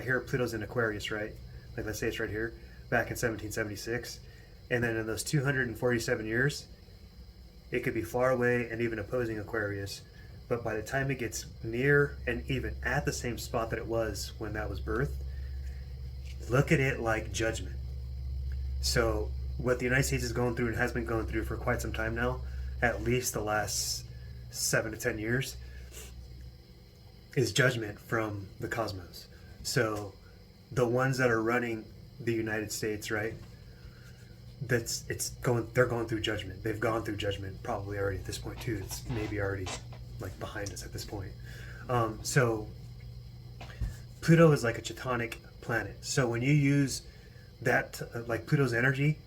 right here, Pluto's in Aquarius, right? Like let's say it's right here, back in 1776, and then in those 247 years, it could be far away and even opposing Aquarius. But by the time it gets near and even at the same spot that it was when that was birthed, look at it like judgment. So what the United States is going through and has been going through for quite some time now, at least the last 7 to 10 years, is judgment from the cosmos. So the ones that are running the United States, right? They're going through judgment. They've gone through judgment probably already at this point too. It's maybe already like behind us at this point. So Pluto is like a Chthonic planet. So when you use that like Pluto's energy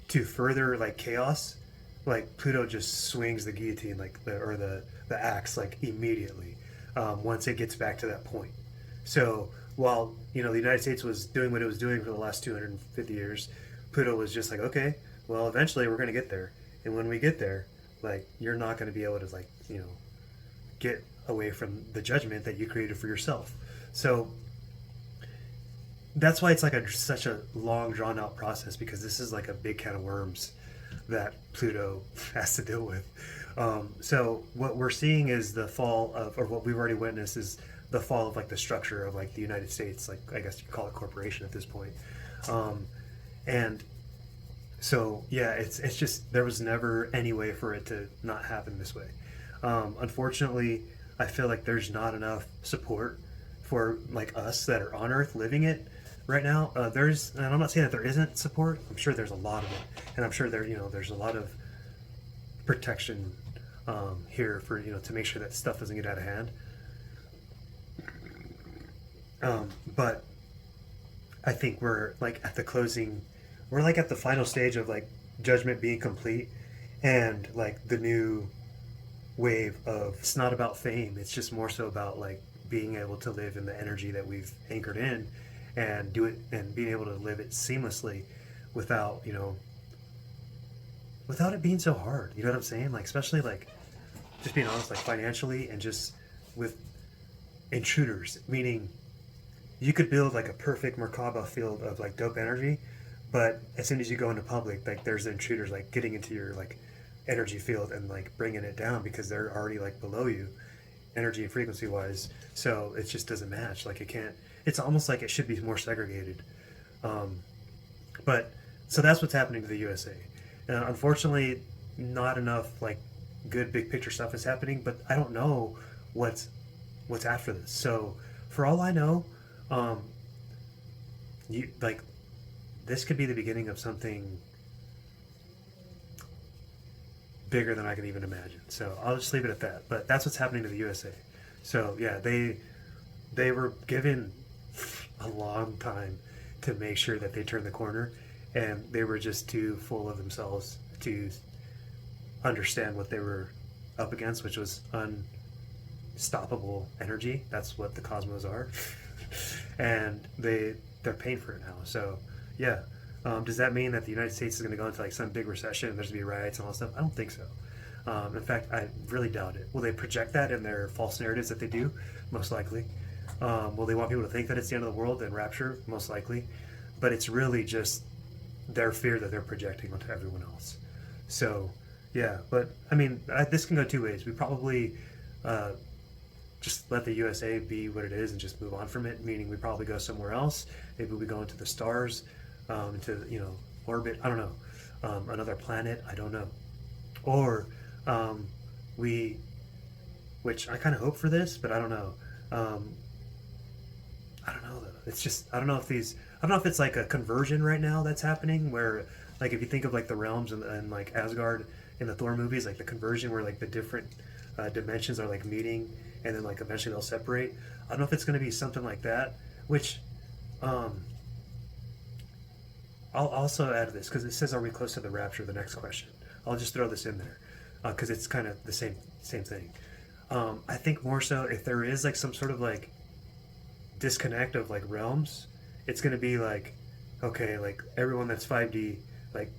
to further like chaos, like Pluto just swings the guillotine like the axe like immediately once it gets back to that point. So while the United States was doing what it was doing for the last 250 years, Pluto was just like, okay, well eventually we're gonna get there, and when we get there, like you're not gonna be able to like get away from the judgment that you created for yourself. So that's why it's like such a long drawn out process, because this is like a big can of worms that Pluto has to deal with. So what we're seeing is the fall of, or what we've already witnessed is the fall of like the structure of like the United States, like I guess you could call it corporation at this point. And so yeah, it's just there was never any way for it to not happen this way. Unfortunately, I feel like there's not enough support for like us that are on Earth living it right now. And I'm not saying that there isn't support. I'm sure there's a lot of it, and I'm sure there's a lot of protection here for to make sure that stuff doesn't get out of hand. But I think we're like at the closing, we're like at the final stage of like judgment being complete, and like the new wave of, it's not about fame, it's just more so about like being able to live in the energy that we've anchored in and do it, and being able to live it seamlessly without without it being so hard, you know what I'm saying, like especially like just being honest, like financially, and just with intruders, meaning you could build like a perfect Merkaba field of like dope energy, but as soon as you go into public, like there's intruders like getting into your like energy field and like bringing it down because they're already like below you energy and frequency wise. So it just doesn't match, like it can't, it's almost like it should be more segregated. But so that's what's happening to the USA. Unfortunately, not enough like good big picture stuff is happening, but I don't know what's after this. So for all I know, you like this could be the beginning of something bigger than I can even imagine. So I'll just leave it at that. But that's what's happening to the USA. So yeah, they were given a long time to make sure that they turned the corner, and they were just too full of themselves to understand what they were up against, which was unstoppable energy. That's what the cosmos are. And they're paying for it now. So yeah, does that mean that the United States is going to go into like some big recession and there's going to be riots and all that stuff? I don't think so. In fact, I really doubt it. Will they project that in their false narratives that they do? Most likely. Will they want people to think that it's the end of the world and rapture? Most likely. But it's really just their fear that they're projecting onto everyone else. So yeah, but I mean, this can go two ways. We probably just let the USA be what it is and just move on from it, meaning we probably go somewhere else. Maybe we go into the stars, into orbit, I don't know, another planet, I don't know. Or which I kind of hope for this, but I don't know. I don't know though. It's just, I don't know if it's like a conversion right now that's happening, where like if you think of like the realms and like Asgard in the Thor movies, like the conversion where like the different dimensions are like meeting, and then like eventually they'll separate. I don't know if it's going to be something like that, which I'll also add to this because it says, are we close to the rapture, the next question. I'll just throw this in there because it's kind of the same thing. I think more so if there is like some sort of like disconnect of like realms, it's going to be like, okay, like everyone that's 5D like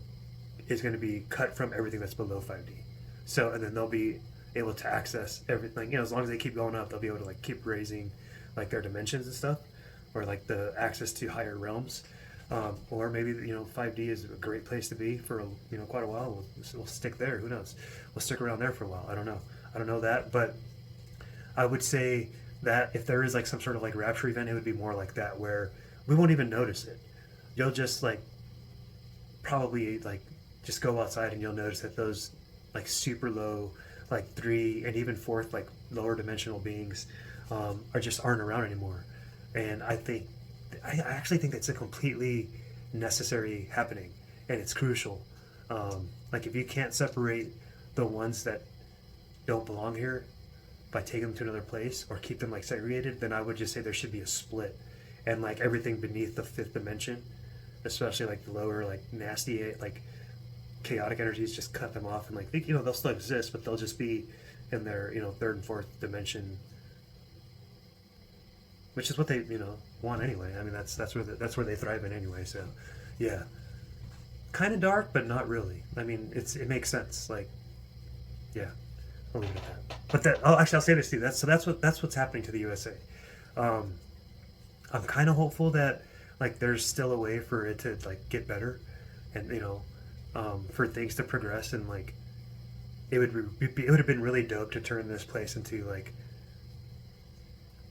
is going to be cut from everything that's below 5D. So, and then they'll be able to access everything, as long as they keep going up, they'll be able to like keep raising like their dimensions and stuff. or like the access to higher realms. Or maybe 5D is a great place to be for quite a while. We'll stick there. Who knows? We'll stick around there for a while. I don't know. I don't know that, but I would say that if there is like some sort of like rapture event, it would be more like that where we won't even notice it. You'll just like probably like just go outside and you'll notice that those like super low, like three and even fourth, like lower dimensional beings are just aren't around anymore. And I actually think that's a completely necessary happening, and it's crucial. Like if you can't separate the ones that don't belong here by taking them to another place or keep them like segregated, then I would just say there should be a split, and like everything beneath the fifth dimension, especially like the lower like nasty like chaotic energies, just cut them off and like they'll still exist, but they'll just be in their third and fourth dimension, which is what they want anyway. I mean that's where they thrive in anyway. So yeah, kind of dark, but not really. I mean it makes sense. Like yeah, I'll leave it at that. But I'll say this too. That's what's happening to the USA. I'm kind of hopeful that like there's still a way for it to like get better, and for things to progress, and like it would have been really dope to turn this place into like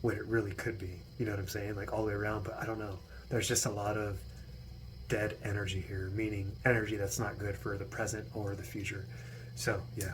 what it really could be. You know what I'm saying? Like all the way around. But I don't know. There's just a lot of dead energy here, meaning energy that's not good for the present or the future. So yeah.